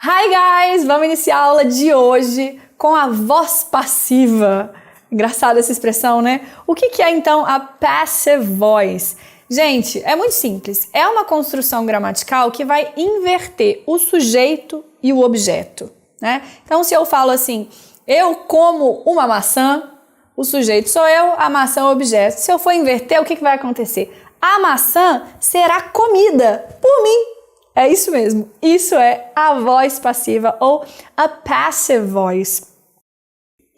Hi guys! Vamos iniciar a aula de hoje com a voz passiva. Engraçada essa expressão, né? O que é então a passive voice? Gente, é muito simples. É uma construção gramatical que vai inverter o sujeito e o objeto, né? Então, se eu falo assim, eu como uma maçã, o sujeito sou eu, a maçã é o objeto. Se eu for inverter, o que vai acontecer? A maçã será comida por mim. É isso mesmo. Isso é a voz passiva ou a passive voice.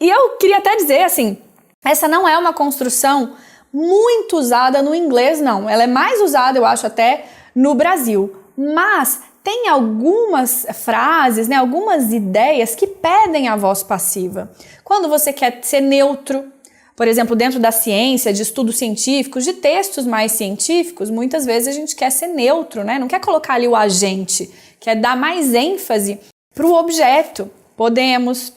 E eu queria até dizer assim, essa não é uma construção muito usada no inglês, não. Ela é mais usada, eu acho, até no Brasil. Mas tem algumas frases, né, algumas ideias que pedem a voz passiva. Quando você quer ser neutro, por exemplo, dentro da ciência, de estudos científicos, de textos mais científicos, muitas vezes a gente quer ser neutro, né? Não quer colocar ali o agente, quer dar mais ênfase para o objeto. Podemos.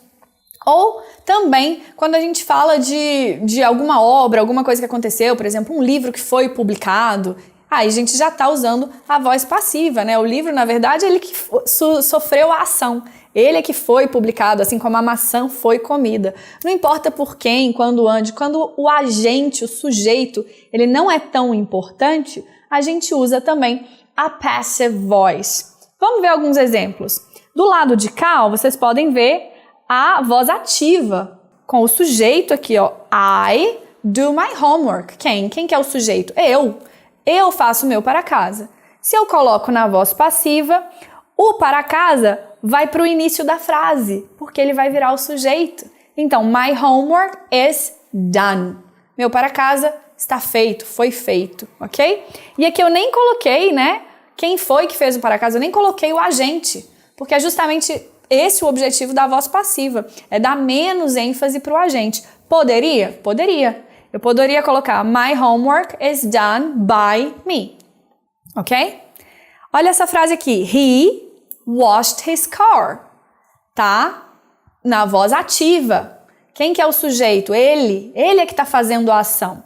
Ou também, quando a gente fala de alguma obra, alguma coisa que aconteceu, por exemplo, um livro que foi publicado, aí a gente já está usando a voz passiva, né? O livro, na verdade, ele que sofreu a ação. Ele é que foi publicado, assim como a maçã foi comida. Não importa por quem, quando, onde, quando o agente, o sujeito, ele não é tão importante, a gente usa também a passive voice. Vamos ver alguns exemplos. Do lado de cá, ó, vocês podem ver a voz ativa, com o sujeito aqui, ó. I do my homework. Quem que é o sujeito? Eu faço o meu para casa. Se eu coloco na voz passiva, o para casa vai para o início da frase, porque ele vai virar o sujeito. Então, my homework is done. Meu para casa está feito, foi feito, ok? E aqui eu nem coloquei, né, quem foi que fez o para casa, eu nem coloquei o agente, porque é justamente esse o objetivo da voz passiva, é dar menos ênfase para o agente. Poderia? Poderia. Eu poderia colocar my homework is done by me, ok? Olha essa frase aqui, he washed his car, tá? Na voz ativa. Quem que é o sujeito? Ele é que está fazendo a ação.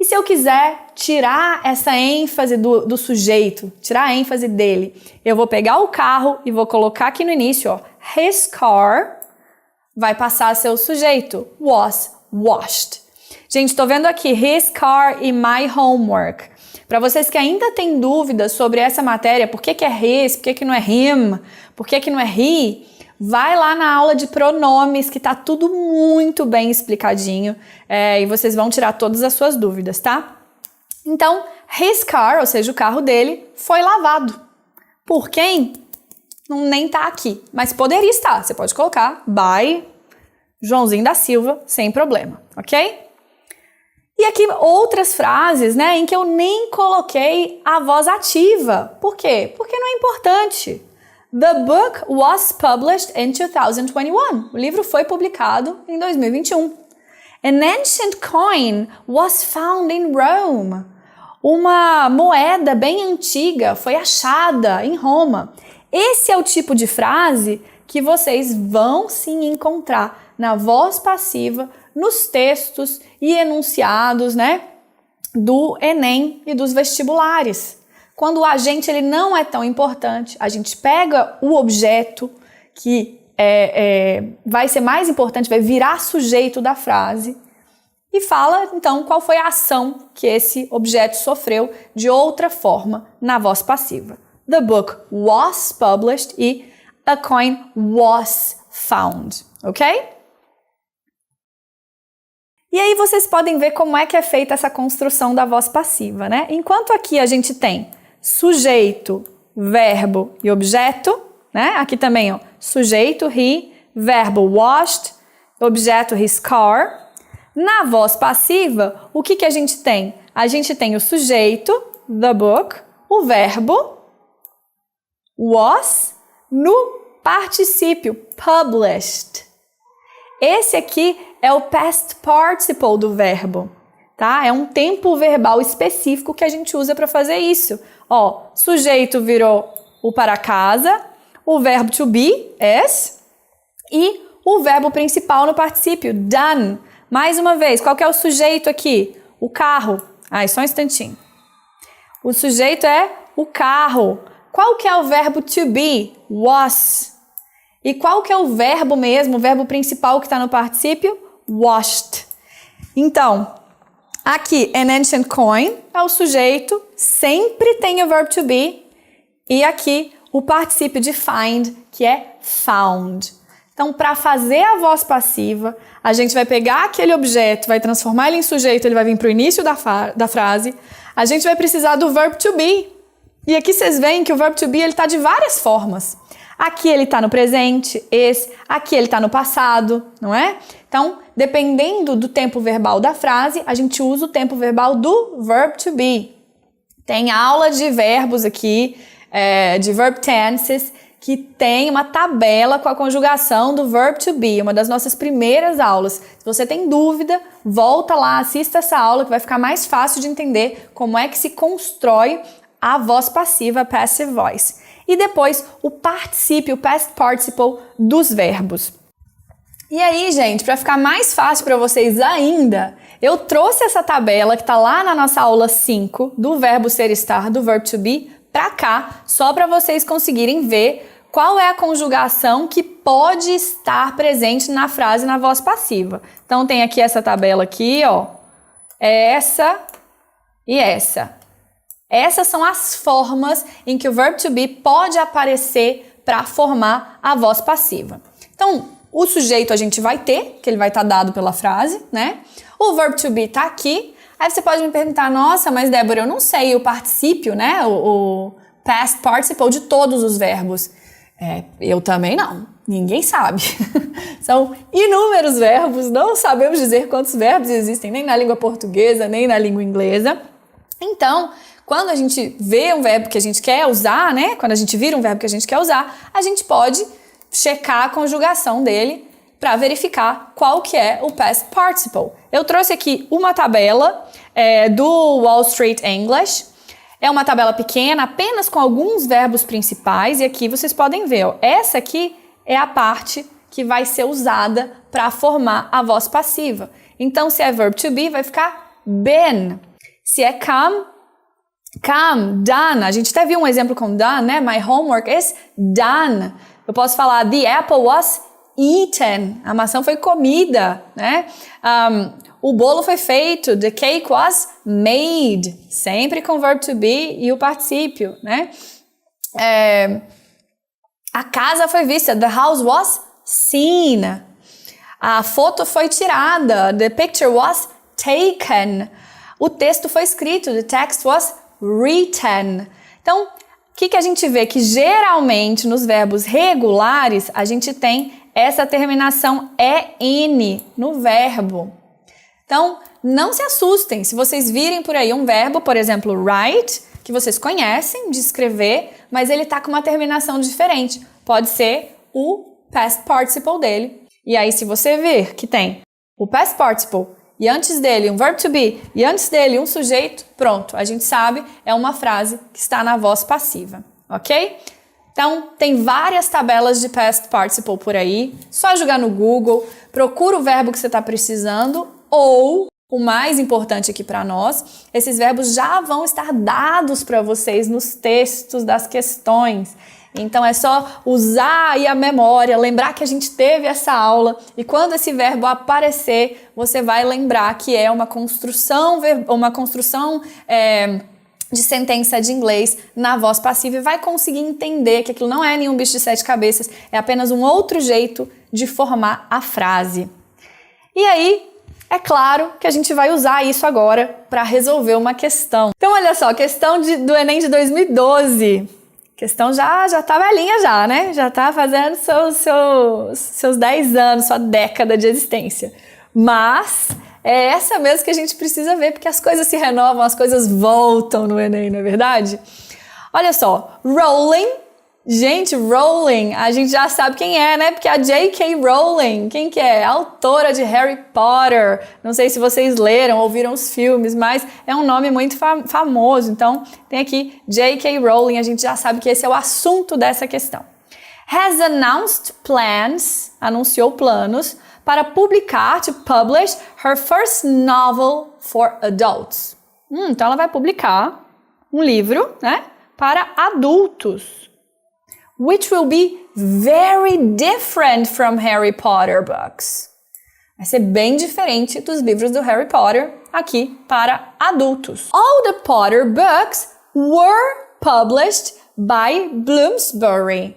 E se eu quiser tirar essa ênfase do sujeito, tirar a ênfase dele, eu vou pegar o carro e vou colocar aqui no início, ó, his car vai passar a ser o sujeito, was washed. Gente, estou vendo aqui his car e my homework. Para vocês que ainda têm dúvidas sobre essa matéria, por que é his, por que não é him, por que não é he, vai lá na aula de pronomes que tá tudo muito bem explicadinho e vocês vão tirar todas as suas dúvidas, tá? Então, his car, ou seja, o carro dele, foi lavado. Por quem? Nem tá aqui, mas poderia estar. Você pode colocar by Joãozinho da Silva, sem problema, ok? E aqui outras frases, né, em que eu nem coloquei a voz ativa. Por quê? Porque não é importante. The book was published in 2021. O livro foi publicado em 2021. An ancient coin was found in Rome. Uma moeda bem antiga foi achada em Roma. Esse é o tipo de frase que vocês vão sim encontrar na voz passiva, nos textos e enunciados, né, do Enem e dos vestibulares. Quando o agente ele não é tão importante, a gente pega o objeto que vai ser mais importante, vai virar sujeito da frase e fala, então, qual foi a ação que esse objeto sofreu de outra forma na voz passiva. The book was published e a coin was found, ok? E aí vocês podem ver como é que é feita essa construção da voz passiva, né? Enquanto aqui a gente tem sujeito, verbo e objeto, né? Aqui também, ó, sujeito, he, verbo washed, objeto his car. Na voz passiva, o que a gente tem? A gente tem o sujeito, the book, o verbo, was, no particípio, published. Esse aqui é o past participle do verbo, tá? É um tempo verbal específico que a gente usa para fazer isso. Ó, sujeito virou o para casa, o verbo to be, is, e o verbo principal no particípio, done. Mais uma vez, qual que é o sujeito aqui? O carro. Só um instantinho. O sujeito é o carro. Qual que é o verbo to be? Was. E qual que é o verbo mesmo, o verbo principal que está no particípio? Washed. Então, aqui, an ancient coin é o sujeito, sempre tem o verb to be. E aqui, o particípio de find, que é found. Então, para fazer a voz passiva, a gente vai pegar aquele objeto, vai transformar ele em sujeito, ele vai vir para o início da frase. A gente vai precisar do verb to be. E aqui vocês veem que o verb to be está de várias formas. Aqui ele está no presente, aqui ele está no passado, não é? Então, dependendo do tempo verbal da frase, a gente usa o tempo verbal do verb to be. Tem aula de verbos aqui, de verb tenses, que tem uma tabela com a conjugação do verb to be, uma das nossas primeiras aulas. Se você tem dúvida, volta lá, assista essa aula que vai ficar mais fácil de entender como é que se constrói a voz passiva, passive voice. E depois o particípio, o past participle dos verbos. E aí, gente, para ficar mais fácil para vocês ainda, eu trouxe essa tabela que está lá na nossa aula 5 do verbo ser estar, do verb to be, para cá, só para vocês conseguirem ver qual é a conjugação que pode estar presente na frase na voz passiva. Então tem aqui essa tabela aqui, ó, essa e essa. Essas são as formas em que o verb to be pode aparecer para formar a voz passiva. Então, o sujeito a gente vai ter, que ele vai estar dado pela frase, né? O verb to be está aqui. Aí você pode me perguntar, nossa, mas Débora, eu não sei o particípio, né? O past participle de todos os verbos. Eu também não. Ninguém sabe. São inúmeros verbos, não sabemos dizer quantos verbos existem nem na língua portuguesa, nem na língua inglesa. Então, quando a gente vê um verbo que a gente quer usar, né? Quando a gente vira um verbo que a gente quer usar, a gente pode checar a conjugação dele para verificar qual que é o past participle. Eu trouxe aqui uma tabela do Wall Street English. É uma tabela pequena, apenas com alguns verbos principais. E aqui vocês podem ver, ó, essa aqui é a parte que vai ser usada para formar a voz passiva. Então, se é verb to be, vai ficar been. Se é come, done. A gente até viu um exemplo com done, né? My homework is done. Eu posso falar, the apple was eaten. A maçã foi comida, né? O bolo foi feito. The cake was made. Sempre com verb to be e o particípio, né? A casa foi vista. The house was seen. A foto foi tirada. The picture was taken. O texto foi escrito. The text was written. Então, o que a gente vê? Que geralmente nos verbos regulares a gente tem essa terminação EN no verbo. Então, não se assustem se vocês virem por aí um verbo, por exemplo, write, que vocês conhecem de escrever, mas ele está com uma terminação diferente. Pode ser o past participle dele. E aí, se você ver que tem o past participle e antes dele um verb to be e antes dele um sujeito, pronto, a gente sabe, é uma frase que está na voz passiva, ok? Então, tem várias tabelas de past participle por aí, só jogar no Google, procura o verbo que você está precisando ou, o mais importante aqui para nós, esses verbos já vão estar dados para vocês nos textos das questões. Então é só usar aí a memória, lembrar que a gente teve essa aula e quando esse verbo aparecer, você vai lembrar que é uma construção de sentença de inglês na voz passiva e vai conseguir entender que aquilo não é nenhum bicho de 7 cabeças, é apenas um outro jeito de formar a frase. E aí, é claro que a gente vai usar isso agora para resolver uma questão. Então olha só, questão do Enem de 2012. Questão já tá velhinha já, né? Já tá fazendo seus 10 anos, sua década de existência. Mas é essa mesmo que a gente precisa ver, porque as coisas se renovam, as coisas voltam no Enem, não é verdade? Olha só, Rowling. Gente, Rowling, a gente já sabe quem é, né? Porque a J.K. Rowling, quem que é? A autora de Harry Potter. Não sei se vocês leram ou viram os filmes, mas é um nome muito famoso. Então, tem aqui J.K. Rowling, a gente já sabe que esse é o assunto dessa questão. Has announced plans, anunciou planos, para publicar, to publish, her first novel for adults. Então, ela vai publicar um livro, né? Para adultos. which will be very different from Harry Potter books. Vai ser bem diferente dos livros do Harry Potter aqui para adultos. All the Potter books were published by Bloomsbury.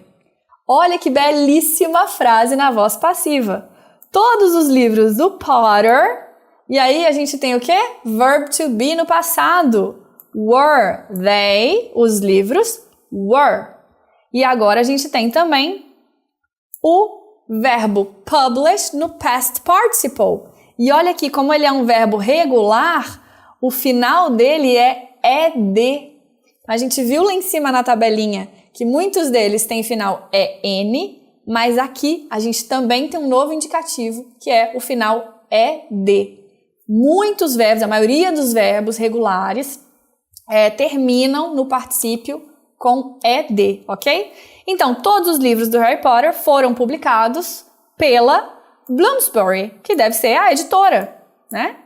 Olha que belíssima frase na voz passiva. Todos os livros do Potter, e aí a gente tem o quê? Verb to be no passado. Were. They, os livros, were. E agora a gente tem também o verbo publish no past participle. E olha aqui, como ele é um verbo regular, o final dele é ed. A gente viu lá em cima na tabelinha que muitos deles têm final en, mas aqui a gente também tem um novo indicativo, que é o final ed. Muitos verbos, a maioria dos verbos regulares, terminam no particípio com ed, ok? Então, todos os livros do Harry Potter foram publicados pela Bloomsbury, que deve ser a editora, né?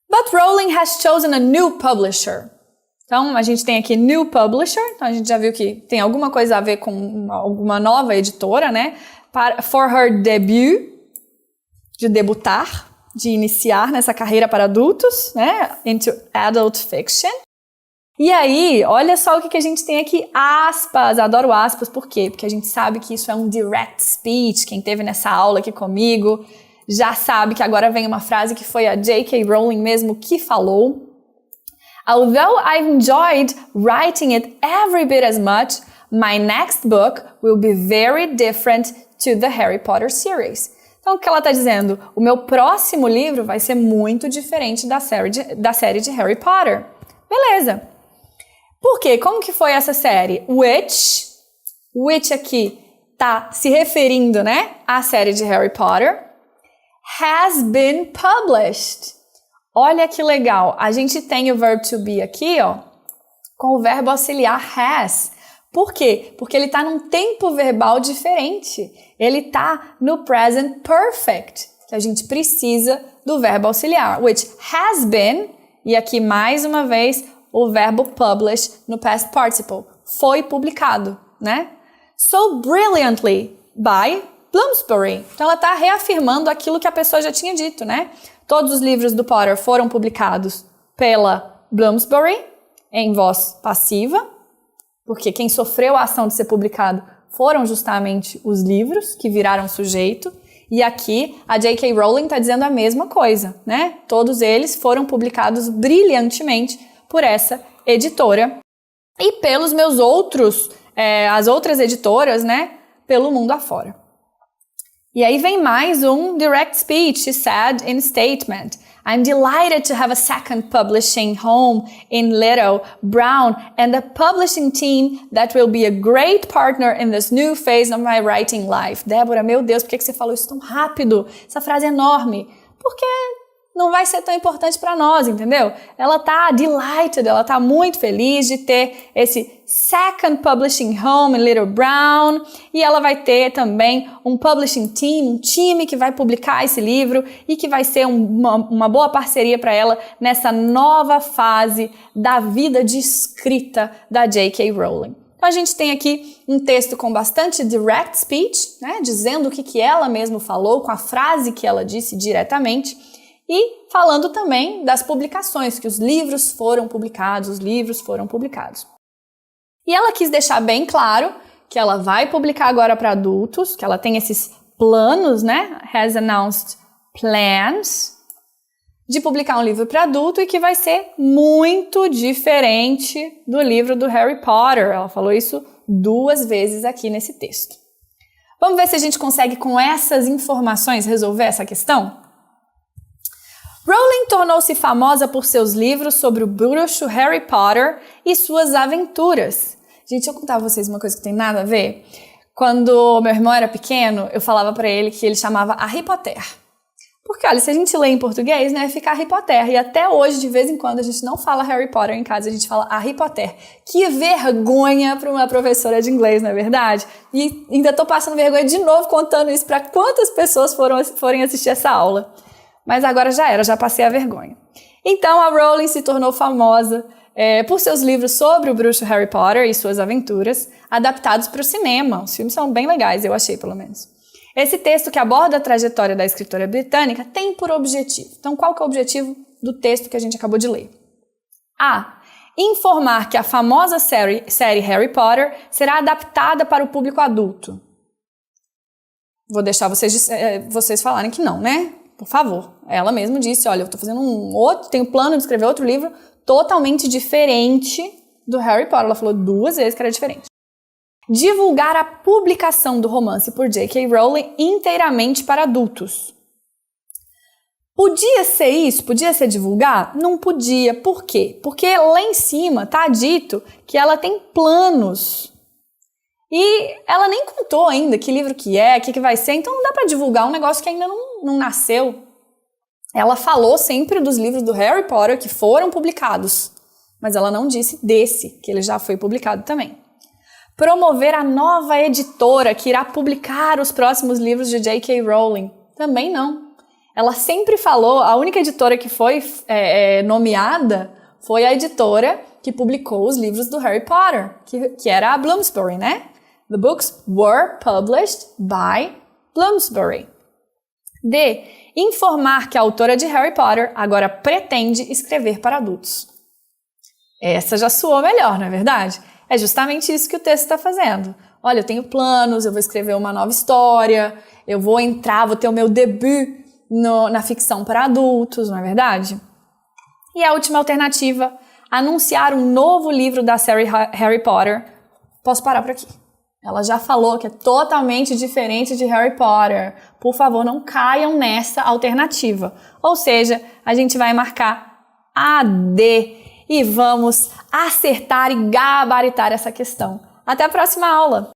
But Rowling has chosen a new publisher. Então, a gente tem aqui new publisher, então a gente já viu que tem alguma coisa a ver com alguma nova editora, né? For her debut, de debutar, de iniciar nessa carreira para adultos, né? Into adult fiction. E aí, olha só o que a gente tem aqui, aspas, adoro aspas, por quê? Porque a gente sabe que isso é um direct speech, quem teve nessa aula aqui comigo já sabe que agora vem uma frase que foi a J.K. Rowling mesmo que falou. Although I've enjoyed writing it every bit as much, my next book will be very different to the Harry Potter series. Então, o que ela está dizendo? O meu próximo livro vai ser muito diferente da série de Harry Potter. Beleza. Por quê? Como que foi essa série? Which aqui está se referindo, né, à série de Harry Potter, has been published. Olha que legal. A gente tem o verb to be aqui, ó, com o verbo auxiliar has. Por quê? Porque ele está num tempo verbal diferente. Ele está no present perfect, que a gente precisa do verbo auxiliar, which has been, e aqui mais uma vez o verbo publish no past participle, foi publicado, né? So brilliantly by Bloomsbury. Então ela está reafirmando aquilo que a pessoa já tinha dito, né? Todos os livros do Potter foram publicados pela Bloomsbury em voz passiva, porque quem sofreu a ação de ser publicado foram justamente os livros que viraram sujeito. E aqui a J.K. Rowling está dizendo a mesma coisa, né? Todos eles foram publicados brilhantemente por essa editora e pelos meus as outras editoras, né? Pelo mundo afora. E aí vem mais um direct speech, she said in statement. I'm delighted to have a second publishing home in Little, Brown, and a publishing team that will be a great partner in this new phase of my writing life. Débora, meu Deus, por que você falou isso tão rápido? Essa frase é enorme. Porque não vai ser tão importante para nós, entendeu? Ela tá delighted, ela tá muito feliz de ter esse second publishing home in Little Brown, e ela vai ter também um publishing team, um time que vai publicar esse livro e que vai ser uma boa parceria para ela nessa nova fase da vida de escrita da J.K. Rowling. Então a gente tem aqui um texto com bastante direct speech, né, dizendo o que ela mesma falou, com a frase que ela disse diretamente, e falando também das publicações, que os livros foram publicados. E ela quis deixar bem claro que ela vai publicar agora para adultos, que ela tem esses planos, né? Has announced plans de publicar um livro para adulto e que vai ser muito diferente do livro do Harry Potter. Ela falou isso 2 vezes aqui nesse texto. Vamos ver se a gente consegue, com essas informações, resolver essa questão? Rowling tornou-se famosa por seus livros sobre o bruxo Harry Potter e suas aventuras. Gente, eu contava a vocês uma coisa que tem nada a ver. Quando meu irmão era pequeno, eu falava pra ele que ele chamava Harry Potter. Porque, olha, se a gente lê em português, né, fica Harry Potter. E até hoje, de vez em quando, a gente não fala Harry Potter em casa, a gente fala Harry Potter. Que vergonha para uma professora de inglês, não é verdade? E ainda tô passando vergonha de novo contando isso para quantas pessoas forem assistir essa aula. Mas agora já passei a vergonha. Então a Rowling se tornou famosa por seus livros sobre o bruxo Harry Potter e suas aventuras, adaptados para o cinema. Os filmes são bem legais, eu achei, pelo menos. Esse texto, que aborda a trajetória da escritora britânica, tem por objetivo. Então, qual que é o objetivo do texto que a gente acabou de ler? A. Informar que a famosa série Harry Potter será adaptada para o público adulto. Vou deixar vocês falarem que não, né? Por favor. Ela mesma disse, olha, eu tô fazendo tenho plano de escrever outro livro totalmente diferente do Harry Potter. Ela falou 2 vezes que era diferente. Divulgar a publicação do romance por J.K. Rowling inteiramente para adultos. Podia ser isso? Podia ser divulgar? Não podia. Por quê? Porque lá em cima tá dito que ela tem planos. E ela nem contou ainda que livro que é, o que vai ser, então não dá para divulgar um negócio que ainda não nasceu. Ela falou sempre dos livros do Harry Potter que foram publicados, mas ela não disse desse, que ele já foi publicado também. Promover a nova editora que irá publicar os próximos livros de J.K. Rowling. Também não. Ela sempre falou, a única editora que foi nomeada foi a editora que publicou os livros do Harry Potter, que era a Bloomsbury, né? The books were published by Bloomsbury. D. Informar que a autora de Harry Potter agora pretende escrever para adultos. Essa já soou melhor, não é verdade? É justamente isso que o texto está fazendo. Olha, eu tenho planos, eu vou escrever uma nova história, eu vou ter o meu debut na ficção para adultos, não é verdade? E a última alternativa, anunciar um novo livro da série Harry Potter. Posso parar por aqui. Ela já falou que é totalmente diferente de Harry Potter. Por favor, não caiam nessa alternativa. Ou seja, a gente vai marcar a D e vamos acertar e gabaritar essa questão. Até a próxima aula!